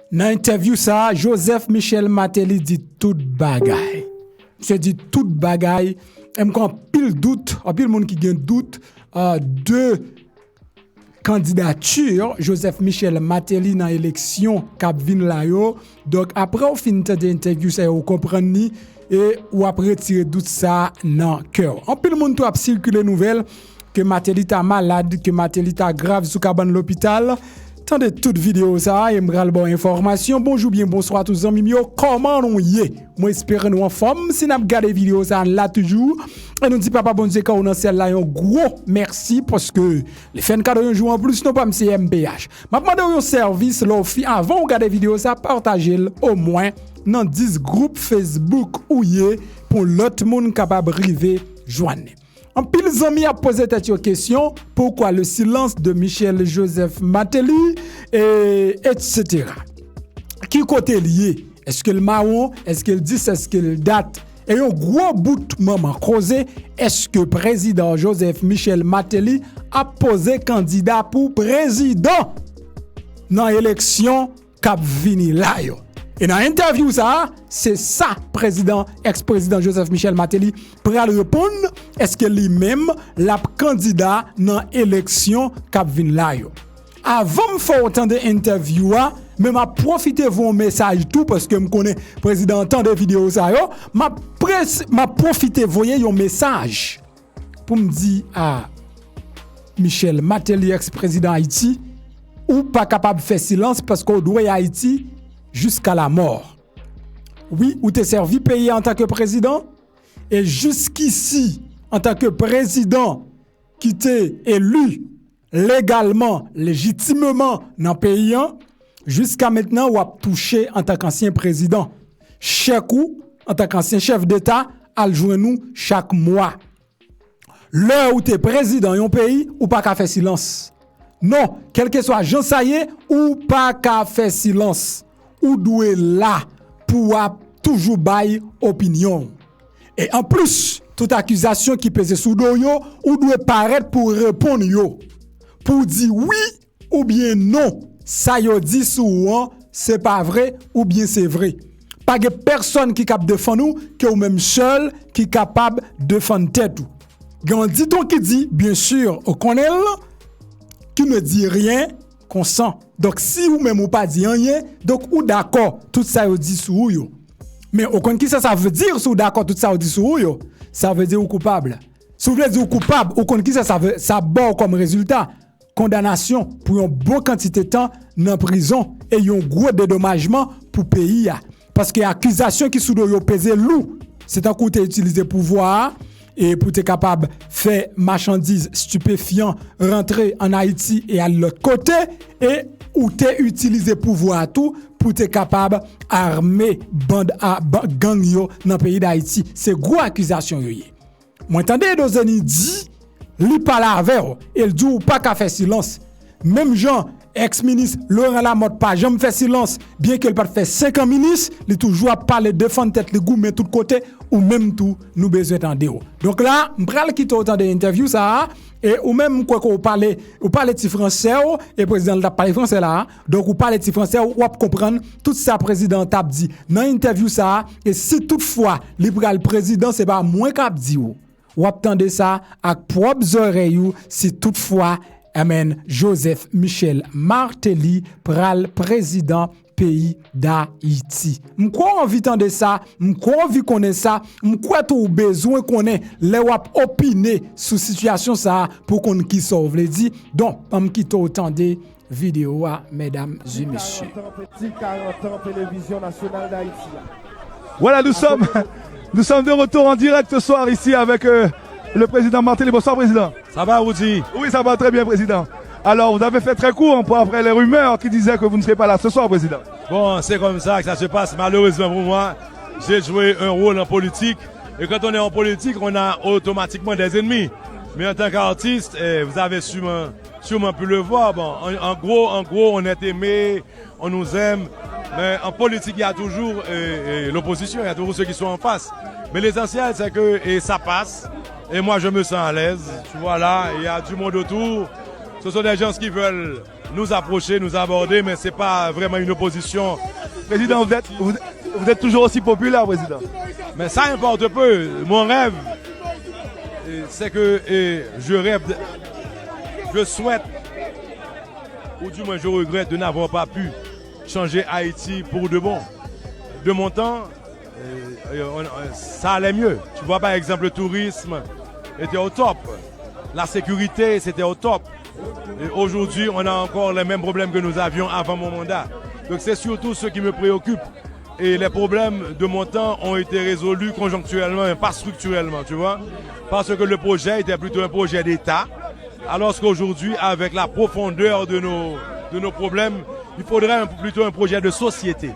Dans l'interview ça, Joseph Michel Martelly dit toute bagaille. C'est dit toute bagaille. Même quand pile doute, pile monde qui gagne doute de candidature Joseph Michel Martelly dans l'élection cap vinn là yo. Donc après au fin de l'interview ça vous comprendre ni et ou après retirer doute ça dans cœur. En pile monde a circuler nouvelle que Martelly ta malade, que Martelly ta grave sous cabane l'hôpital. Tendez toute vidéo ça et m'ral bon information. Bonjour bien bonsoir tous amis mio. Comment on y est? Moi espère nous en forme. Si n'a regarder vidéo ça là toujours. Et nous dit papa bon Dieu quand on a celle-là un gros merci parce que les fans cadeau un jour en plus non pas monsieur MPH. M'a demandé un service l'offre avant regarder vidéo ça partager au moins dans 10 groupes Facebook ou y pour l'autre monde capable river joindre. En pile zami a posé cette question, pourquoi le silence de Michel Joseph Martelly etc. Qui côté lié? Est-ce que le marron, est-ce qu'il dit, est-ce qu'il date? Et un gros bout de moment causé, est-ce que président Joseph Michel Martelly a posé candidat pour président dans l'élection cap vini là yo? Et dans l'interview ça, c'est ça ex-président Joseph Michel Martelly pour répondre est-ce que lui-même l'a candidat dans l'élection cap vinn là yo. Avant de faire autant d'interviews, mais m'a profité vos messages tout parce que me connais président tant de vidéos ça yo, m'a profité voyer un message pour me dire à Michel Martelly ex-président Haïti ou pas capable de faire silence parce qu'on doit Haïti jusqu'à la mort. Oui, ou t'es servi pays en tant que président et jusqu'ici en tant que président qui t'est élu légalement, légitimement dans le pays, jusqu'à maintenant, ou a touché en tant qu'ancien président. Chaque ou, en tant qu'ancien chef d'État, à jouer nous chaque mois. L'heure où tu es président d'un pays, ou pas qu'à faire silence. Non, quel que soit Jean Saillé, ou pas qu'à faire silence. Ou doué là pour toujours bailler opinion. Et en plus, toute accusation qui pèse sous dos yo, ou doit paraître pour répondre yo. Pour dire oui ou bien non, ça yo dit souvent, c'est pas vrai ou bien c'est vrai. Pas de personne qui capable défendre nous, que ou même seul qui capable de défendre tête. Grand dit-on qui dit, bien sûr, on connaît qui ne dit rien, consent. Donc si ou même ou pas dit rien, donc ou d'accord, tout ça yo dit sous yo. Mais au compte qui ça veut dire si ou d'accord tout ça yo dit sous yo, ça veut dire ou coupable. Si vous voulez dire ou coupable, au compte qui ça bon comme résultat condamnation pour une bonne quantité de temps dans prison et un gros dédommagement pour le pays. Parce que l'accusation qui sous yo pesé lourd, c'est un coup utiliser pouvoir et pour être capable de faire marchandises stupéfiants rentrer en Haïti et à l'autre côté et ou t'es utilisé pouvoir tout pour être capable armer bande à gang yo dans le pays d'Haïti. C'est gros accusation yo. Moi entendez Dozeni dit li parle avec il dit ou pas qu'à faire silence. Même Jean ex-ministre Laurent Lamotte pas jamais fait silence bien qu'il pas fait 5 ans ministre, il toujours à parler défendre tête les goût mais tout côté ou même tout nous besoin entendre. Donc là, m'pral quitter autant d'interviews ça et ou même quoi qu'on parler petit français et président l'a parlé français là. Donc ou parler petit français ou comprendre tout ça président t'a dit dans interview ça et si toutefois le président c'est pas moins qu'a dit ou attendez ça avec propres oreilles si toutefois amen Joseph Michel Martelly pral président pays d'Haïti. M'kwa envie tendre ça, m'kwa envie connaître ça, m'kwa tout besoin connaît les wap opiner sur situation ça pour qu'on qui sauve les dit. Donc, on quitte autant de vidéos mesdames et messieurs. 40 ans télévision nationale d'Haïti. Voilà, nous sommes de retour en direct ce soir ici avec le président Martelly. Bonsoir président. Ça va Woody? Oui, ça va très bien président. Alors, vous avez fait très court pour après les rumeurs qui disaient que vous ne serez pas là ce soir, président. Bon, c'est comme ça que ça se passe. Malheureusement pour moi, j'ai joué un rôle en politique. Et quand on est en politique, on a automatiquement des ennemis. Mais en tant qu'artiste, vous avez sûrement pu le voir. Bon, en gros, on est aimé, on nous aime. Mais en politique, il y a toujours l'opposition, il y a toujours ceux qui sont en face. Mais l'essentiel, c'est que ça passe. Et moi, je me sens à l'aise. Tu vois là, il y a du monde autour. Ce sont des gens qui veulent nous approcher, nous aborder, mais ce n'est pas vraiment une opposition. Président, vous êtes toujours aussi populaire, Président. Mais ça importe peu. Mon rêve, c'est que je rêve, je souhaite, ou du moins je regrette de n'avoir pas pu changer Haïti pour de bon. De mon temps, ça allait mieux. Tu vois, par exemple, le tourisme était au top. La sécurité, c'était au top. Et aujourd'hui, on a encore les mêmes problèmes que nous avions avant mon mandat. Donc c'est surtout ce qui me préoccupe. Et les problèmes de mon temps ont été résolus conjoncturellement et pas structurellement, tu vois. Parce que le projet était plutôt un projet d'État. Alors qu'aujourd'hui, avec la profondeur de nos problèmes, il faudrait plutôt un projet de société.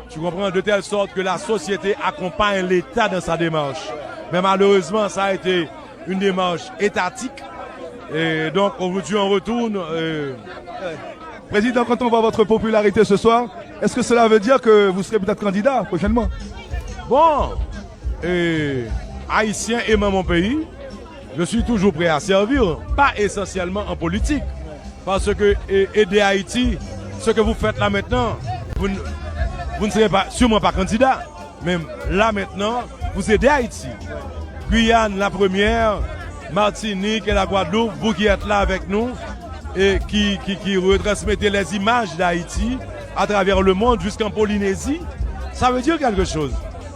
Tu comprends? De telle sorte que la société accompagne l'État dans sa démarche. Mais malheureusement, ça a été une démarche étatique. Et donc aujourd'hui, on retourne... Président, quand on voit votre popularité ce soir, est-ce que cela veut dire que vous serez peut-être candidat prochainement? Bon, Haïtien aimant mon pays, je suis toujours prêt à servir, pas essentiellement en politique. Parce que aider Haïti, ce que vous faites là maintenant, vous ne serez sûrement pas candidat. Mais là maintenant, vous aidez Haïti. Guyane, la première, Martinique et la Guadeloupe, vous qui êtes là avec nous, et qui retransmettez les images d'Haïti à travers le monde jusqu'en Polynésie, ça veut dire quelque chose.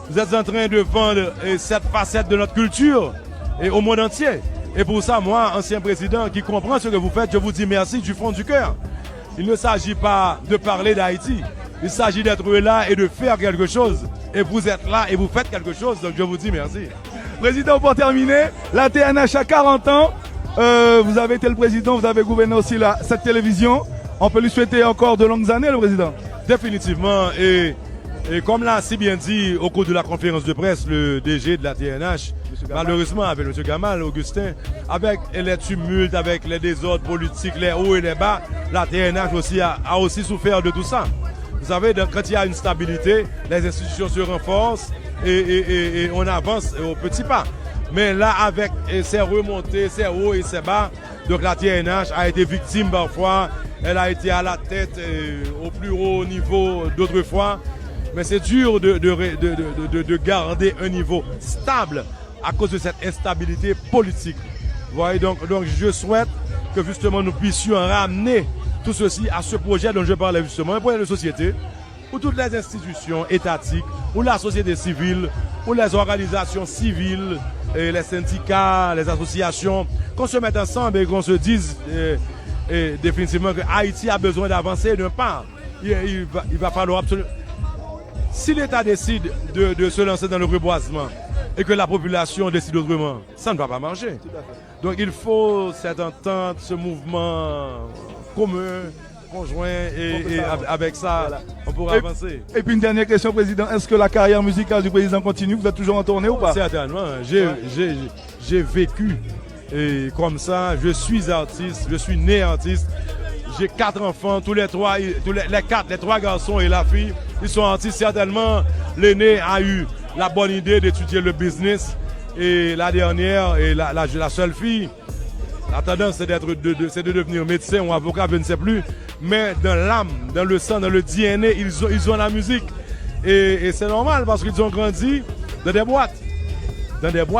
Vous êtes en train de vendre cette facette de notre culture et au monde entier. Et pour ça, moi, ancien président qui comprend ce que vous faites, je vous dis merci du fond du cœur. Il ne s'agit pas de parler d'Haïti, il s'agit d'être là et de faire quelque chose. Et vous êtes là et vous faites quelque chose, donc je vous dis merci. Président, pour terminer, la TNH a 40 ans. Vous avez été le président, vous avez gouverné aussi cette télévision. On peut lui souhaiter encore de longues années, le président. Définitivement. Et comme l'a si bien dit au cours de la conférence de presse, le DG de la TNH, malheureusement avec M. Gamal, Augustin, avec les tumultes, avec les désordres politiques, les hauts et les bas, la TNH aussi a aussi souffert de tout ça. Vous savez, quand il y a une stabilité, les institutions se renforcent et on avance au petit pas. Mais là, avec ses remontées, ses hauts et ses bas, donc la TNH a été victime parfois, elle a été à la tête au plus haut niveau d'autres fois. Mais c'est dur de garder un niveau stable à cause de cette instabilité politique. Vous voyez, donc je souhaite que justement nous puissions ramener tout ceci à ce projet dont je parlais justement, un projet de société où toutes les institutions étatiques, où la société civile, où les organisations civiles, et les syndicats, les associations, qu'on se mette ensemble et qu'on se dise définitivement que Haïti a besoin d'avancer d'un pas. Il va falloir absolument... Si l'État décide de se lancer dans le reboisement et que la population décide autrement, ça ne va pas marcher. Donc il faut cette entente, ce mouvement commun, conjoint et avec ça, voilà, on pourra avancer. Et puis une dernière question, Président. Est-ce que la carrière musicale du président continue? Vous êtes toujours en tournée ou pas? Certainement. J'ai vécu comme ça. Je suis artiste, je suis né artiste. J'ai 4 enfants, les 3 garçons et la fille, ils sont artistes. Certainement, l'aîné a eu la bonne idée d'étudier le business. Et la dernière, et la seule fille, la tendance c'est de devenir médecin ou avocat, je ne sais plus. Mais dans l'âme, dans le sang, dans le DNA, ils ont la musique. Et c'est normal parce qu'ils ont grandi dans des boîtes.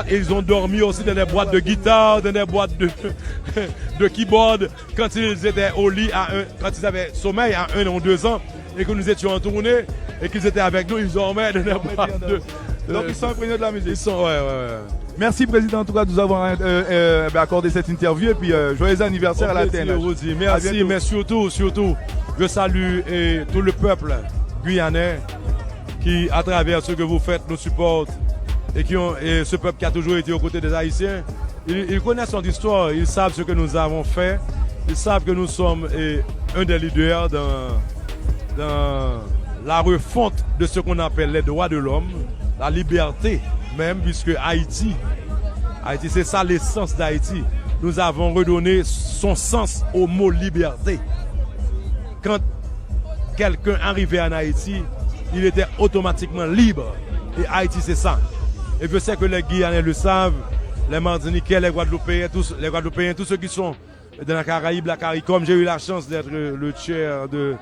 Et ils ont dormi aussi dans des boîtes de guitare, dans des boîtes de keyboard. Quand ils étaient au lit, quand ils avaient sommeil à 1 ou 2 ans, et que nous étions en tournée, et qu'ils étaient avec nous, ils dormaient dans des boîtes Donc ils sont imprégnés de la musique. Ils sont, ouais. Merci Président en tout cas de nous avoir accordé cette interview et puis joyeux anniversaire à la TNH. Merci, mais surtout, je salue tout le peuple guyanais qui, à travers ce que vous faites, nous supporte et ce peuple qui a toujours été aux côtés des Haïtiens. Ils connaissent notre histoire, ils savent ce que nous avons fait, ils savent que nous sommes un des leaders dans la refonte de ce qu'on appelle les droits de l'homme, la liberté même, puisque Haïti, c'est ça l'essence d'Haïti. Nous avons redonné son sens au mot liberté. Quand quelqu'un arrivait en Haïti, il était automatiquement libre. Et Haïti, c'est ça. Et je sais que les Guyanais le savent, les Martiniquais, les Guadeloupéens, tous ceux qui sont de la Caraïbe, la CARICOM. J'ai eu la chance d'être le chair de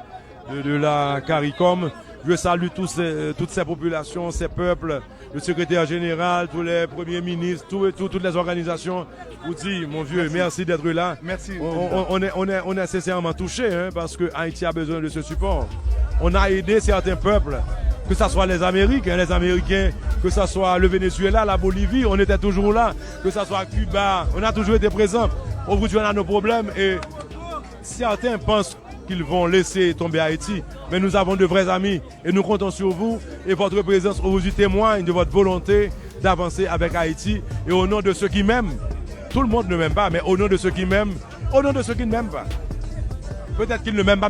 la CARICOM. Je salue toutes ces populations, ces peuples, le secrétaire général, tous les premiers ministres, toutes les organisations. Vous dis, mon vieux, merci d'être là. Merci. On est sincèrement touchés hein, parce que Haïti a besoin de ce support. On a aidé certains peuples, que ce soit les Américains, que ce soit le Venezuela, la Bolivie, on était toujours là, que ce soit Cuba, on a toujours été présents. Aujourd'hui, on a nos problèmes et certains pensent qu'ils vont laisser tomber Haïti. Mais nous avons de vrais amis et nous comptons sur vous. Et votre présence aujourd'hui témoigne de votre volonté d'avancer avec Haïti. Et au nom de ceux qui m'aiment, tout le monde ne m'aime pas, mais au nom de ceux qui m'aiment, au nom de ceux qui ne m'aiment pas. Peut-être qu'ils ne m'aiment pas,